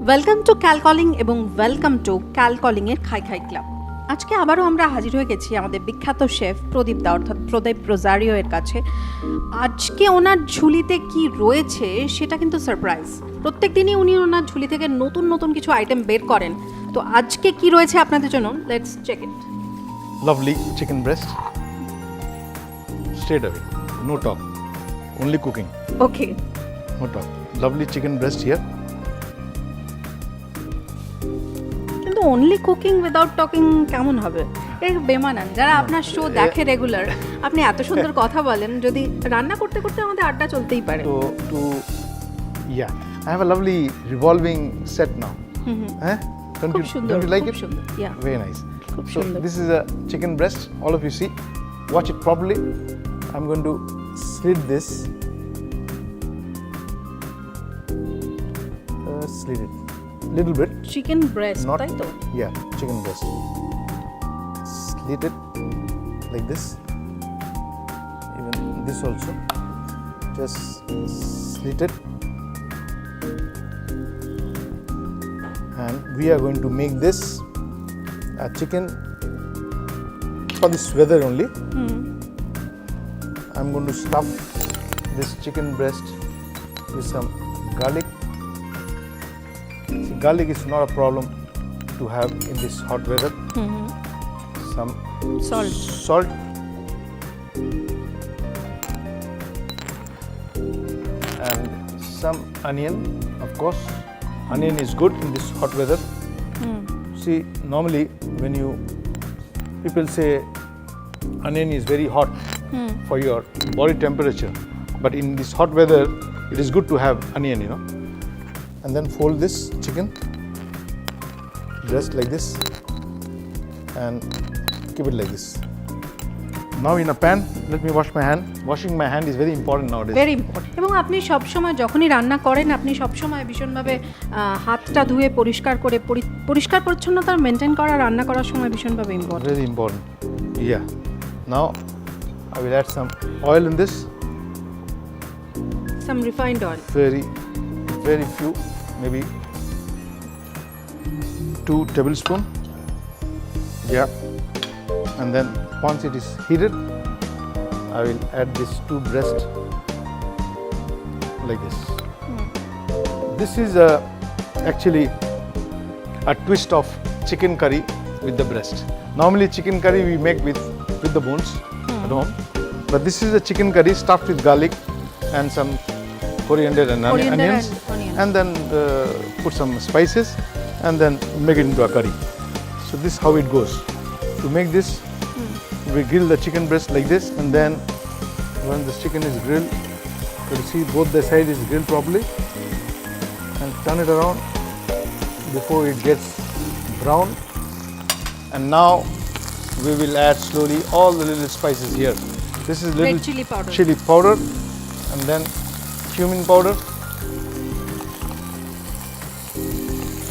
Welcome to ক্যালকলিং এবং welcome to ক্যালকলিংয়ের খাই খাই ক্লাব। আজকে আবারও আমরা হাজির হয়ে গেছি আমাদের বিখ্যাত শেফ প্রদীপ দা অর্থাৎ প্রদীপ রোজারিও এর কাছে। আজকে ওনার ঝুলিতে কি রয়েছে সেটা কিন্তু সারপ্রাইজ। প্রত্যেক দিনই উনি ওনার ঝুলি থেকে নতুন নতুন কিছু আইটেম বের করেন। তো আজকে কি রয়েছে আপনাদের জন্য, let's check it. Lovely chicken breast. Straight away, no talk, only cooking, okay, no talk. Lovely chicken breast here. কিন্তু অনলি কুকিং উইদাউট টকিং কেমন হবে? এর বেমানান। যারা আপনার শো দেখে রেগুলার, আপনি এত সুন্দর কথা বলেন, যদি রান্না করতে করতে আমাদের আড্ডা চলতেই পারে। Yeah, I have a lovely revolving set now. Eh? Don't খুব you, সুন্দর, don't you like খুব it? সুন্দর, yeah. Very nice. খুব So সুন্দর। this is a chicken breast. All of you see. Watch it properly. I'm going to slit this. Slit it. Little bit. Chicken breast, Not. তাই তো? Yeah, chicken breast. Slit it like this. Even this also. Just slit it. And we are going to make this a chicken for this weather only. I'm going to stuff this chicken breast with some garlic. See, garlic is not a problem to have in this hot weather. Some Salt. salt, and some onion, of course. Onion is good in this hot weather. See, normally when people say onion is very hot for your body temperature, but in this hot weather it is good to have onion, and then fold this chicken just like this and keep it like this. Now in a pan, let me wash my hand. Washing my hand is very important nowadays. Very important. এবং আপনি সবসময় যখনই রান্না করেন, আপনি সবসময় ভীষণভাবে হাতটা ধুয়ে পরিষ্কার করে পরিষ্কার পরিচ্ছন্নতা মেনটেন করা রান্না করার সময় ভীষণভাবে important. Very important. Yeah. Now I will add some oil in this. Some refined oil. Very few, maybe 2 tablespoons. Yeah. And then once it is heated, I will add this 2 breast like this. This is actually a twist of chicken curry with the breast. Normally chicken curry we make with the bones at home, but this is a chicken curry stuffed with garlic and some coriander and onions, and then put some spices and then make it into a curry. So this is how it goes. To make this, we grill the chicken breast like this, and then when the chicken is grilled, you will see both the side is grilled properly, and turn it around before it gets brown. And now we will add slowly all the little spices here. This is little Red chili powder. chili powder, and then cumin powder,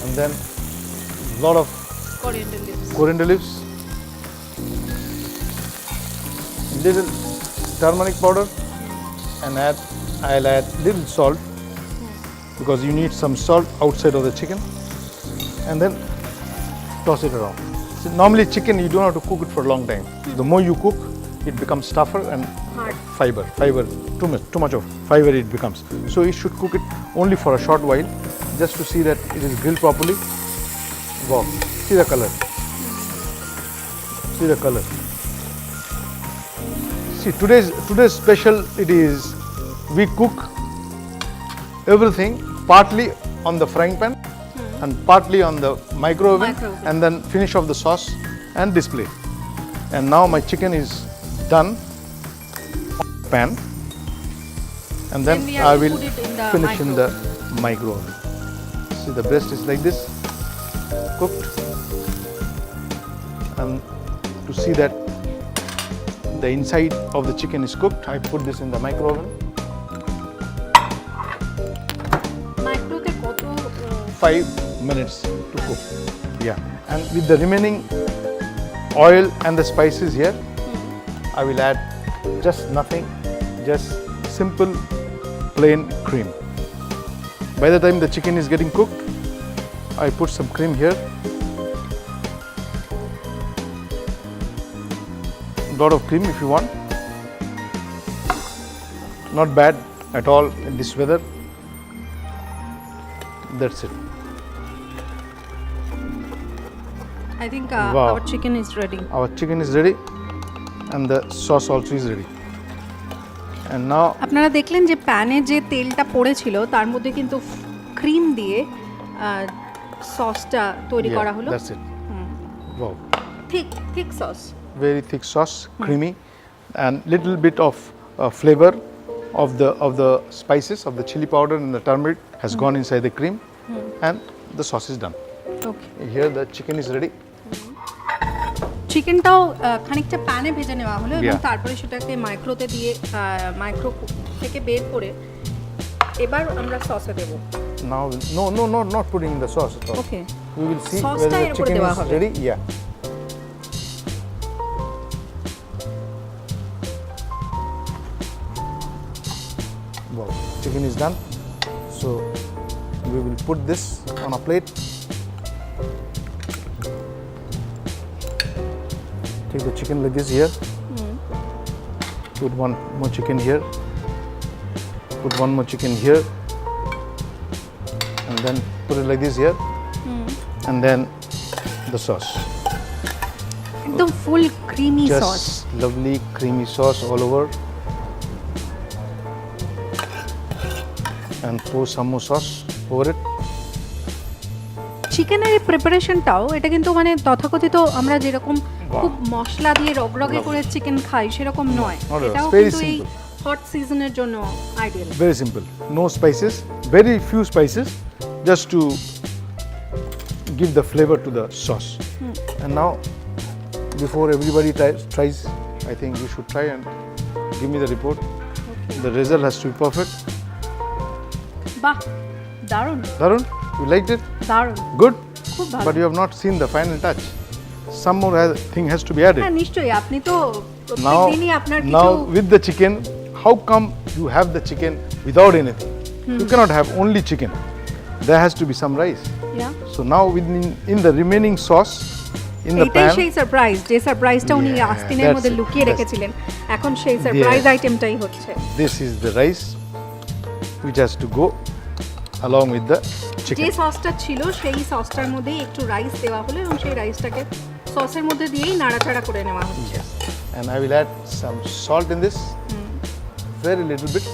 and then lot of coriander leaves. coriander leaves, little turmeric powder, and I'll add little salt because you need some salt outside of the chicken, and then toss it around. So normally chicken you don't have to cook it for a long time. The more you cook, it becomes tougher and Hard. fiber, too much of fiber it becomes. So you should cook it only for a short while, just to see that it is grilled properly. Wow, see the color. See the color. See, today's special it is we cook everything partly on the frying pan and partly on the micro oven, Micro-oven. and then finish off the sauce and display. And now my chicken is done on the pan, and then Then we have I to will put it in the finish in the micro. micro oven. See, the breast is like this, cooked, and to see that the inside of the chicken is cooked, I put this in the micro oven. মাইক্রোতে কত 5 minutes to cook. Yeah, and with the remaining oil and the spices here, I will add just nothing, just simple plain cream. By the time the chicken is getting cooked, I put some cream here. Lot of cream if you want. Not bad at all in this weather. That's it. I think Wow. our chicken is ready. Our chicken is ready and the sauce also is ready. And now আপনারা দেখলেন যে প্যানে যে তেলটা পড়েছিল তার মধ্যে কিন্তু ক্রিম দিয়ে সসটা তৈরি করা হলো। that's it. Wow. thick sauce. Very thick sauce, creamy, and little bit of flavor of the spices of the chili powder and the turmeric has gone inside the cream, and the sauce is done. Okay. Here the chicken is ready. চিকেনটাও খানিকটা প্যানে ভেজে নেওয়া হলো এবং Yeah. তারপরে সেটাকে মাইক্রোতে দিয়ে micro থেকে বের করে এবার আমরা সসে দেব। Now not putting the sauce at all. Okay. We will see Sauce whether টা the এর উপরে chicken দেওয়া is হবে। ready. Yeah. Wow, chicken is done. So we will put this on a plate. Take the chicken like this here. Put one more chicken here. Put one more chicken here. And then put it like this here. And then the sauce. একদম full creamy sauce. Just lovely creamy sauce all over. And pour some more sauce over it. চিকেনের এই প্রিপারেশনটাও এটা কিন্তু মানে তথাকথিত আমরা যেরকম খুব মশলা দিয়ে রগরগে করে চিকেন খাই সেরকম নয়। Not at all. এটাও It's very কিন্তু এই simple. হট সিজনের জন্য ideal. Very simple. No spices. Very few spices. Just to give the flavor to the sauce. And now, before everybody tries, I think you should try and give me the report. The result has to be perfect. বাহ, দারুণ Darun, you liked it? দারুণ, Good? খুব ভালো। But you have not seen the final touch. Some more thing has to be added. হ্যাঁ নিশ্চয়ই, আপনি তো প্রত্যেক Now, দিনই আপনার কিছু now with the chicken, how come you have the chicken without anything? You cannot have only chicken. There has to be some rice. Yeah. So now in the remaining sauce in the এইটাই pan, সেই surprise, যে সারপ্রাইজটা উনি Yeah, আস্তিনের that's মধ্যে it, লুকিয়ে that's রেখেছিলেন, এখন সেই surprise Yeah. আইটেমটাই হচ্ছে। this is the rice which has to go along with the যে chicken. সসটা ছিল সেই সসটার মধ্যেই একটু রাইস দেওয়া হলো এবং সেই রাইসটাকে সসের মধ্যে দিয়েই নাড়াচাড়া করে নেওয়া হচ্ছে। And I will add some salt in this, very little bit,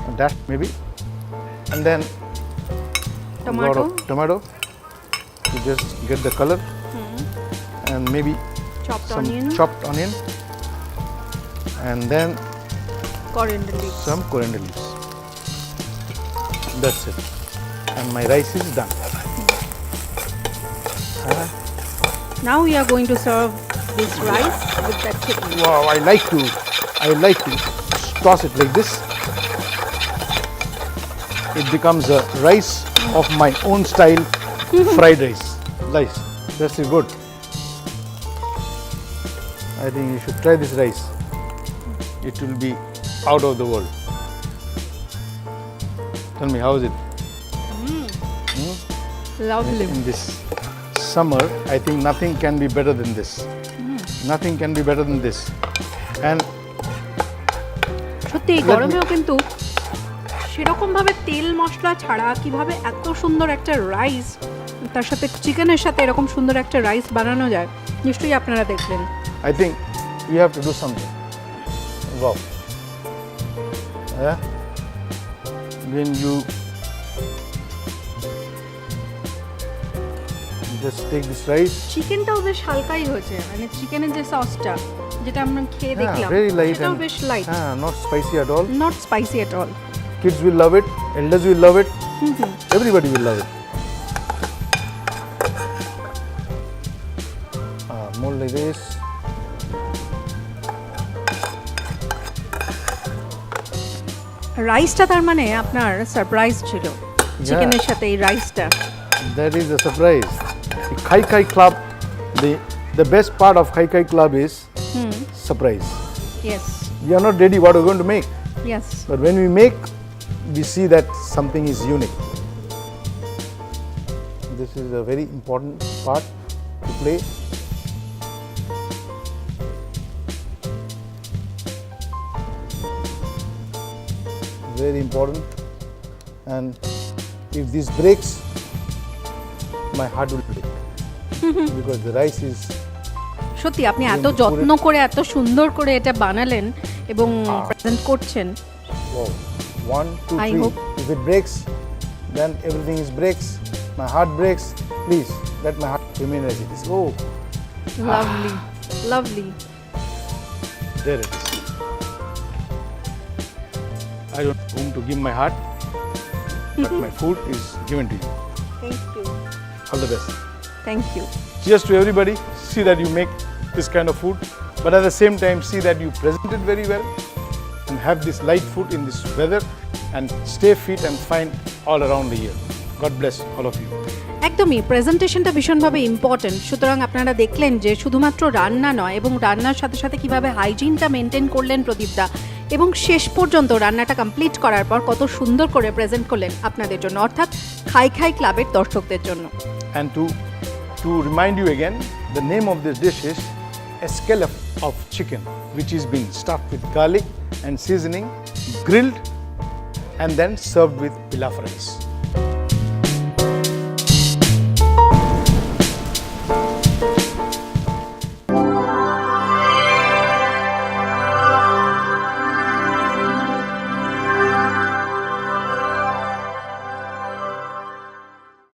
and that maybe, and then lot tomato, of tomato to just get the color, and maybe chopped some onion, chopped onion, and then coriander leaves. some coriander leaves. That's it. And my rice is done. Now we are going to serve this rice with that chicken. Wow, I like to toss it like this. It becomes a rice of my own style, fried rice. Nice. That's it, good. I think you should try this rice. It will be out of the world. Tell me, how is it? Lovely. In this summer, I think nothing can be better than this. Nothing can be better than this. And সত্যি এই গরমেও কিন্তু সেরকম ভাবে তেল মশলা ছাড়া কিভাবে এত সুন্দর একটা রাইস, তার সাথে চিকেনের সাথে এরকম সুন্দর একটা রাইস বানানো যায় নিশ্চয়ই আপনারা দেখলেন। I think you have to do something. Wow. Yeah. When you just take this rice. চিকেনটাও বেশ হালকাই হয়েছে, মানে চিকেনের যে সসটা যেটা আমরা খেয়ে দেখলাম very light সেটাও and বেশ light, not spicy at all. Not spicy at all. Kids will love it. Elders will love it. Everybody will love it. More like this. রাইসটা তার মানে আপনার সারপ্রাইজ ছিল চিকেনের সাথে এই রাইসটা। That is the surprise. The Khai Khai Club, the best part of Khai Khai Club is surprise. Yes We are not ready what we're going to make, yes. but when we make, we see that something is unique. this is a very important part to play. Very important, and if this breaks, my heart will break because the rice is সত্যি আপনি এত যত্ন করে এত সুন্দর করে এটা বানালেন এবং প্রেজেন্ট করছেন। wow. 1, 2, I 3. hope. If it breaks, then everything is breaks. My heart breaks. Please let my heart remain as it is. Oh, lovely lovely. there it is. I don't know whom to give my heart, but my food is given to you. Thank you All the best. Thank you. Cheers to everybody. See that you make this kind of food, but at the same time, see that you present it very well and have this light food in this weather and stay fit and fine all around the year. God bless all of you. একদমই প্রেজেন্টেশনটা ভীষণভাবে important. সুতরাং আপনারা দেখলেন যে শুধুমাত্র রান্না নয় এবং রান্নার সাথে সাথে কিভাবে হাইজিনটা মেনটেন করলেন প্রদীপদা, এবং শেষ পর্যন্ত রান্নাটা কমপ্লিট করার পর কত সুন্দর করে প্রেজেন্ট করলেন আপনাদের জন্য, অর্থাৎ খাই খাই ক্লাবের দর্শকদের জন্য। And to remind you again, the name of this dish is escalope of chicken, which is being stuffed with garlic and seasoning, grilled, and then served with pilaf rice.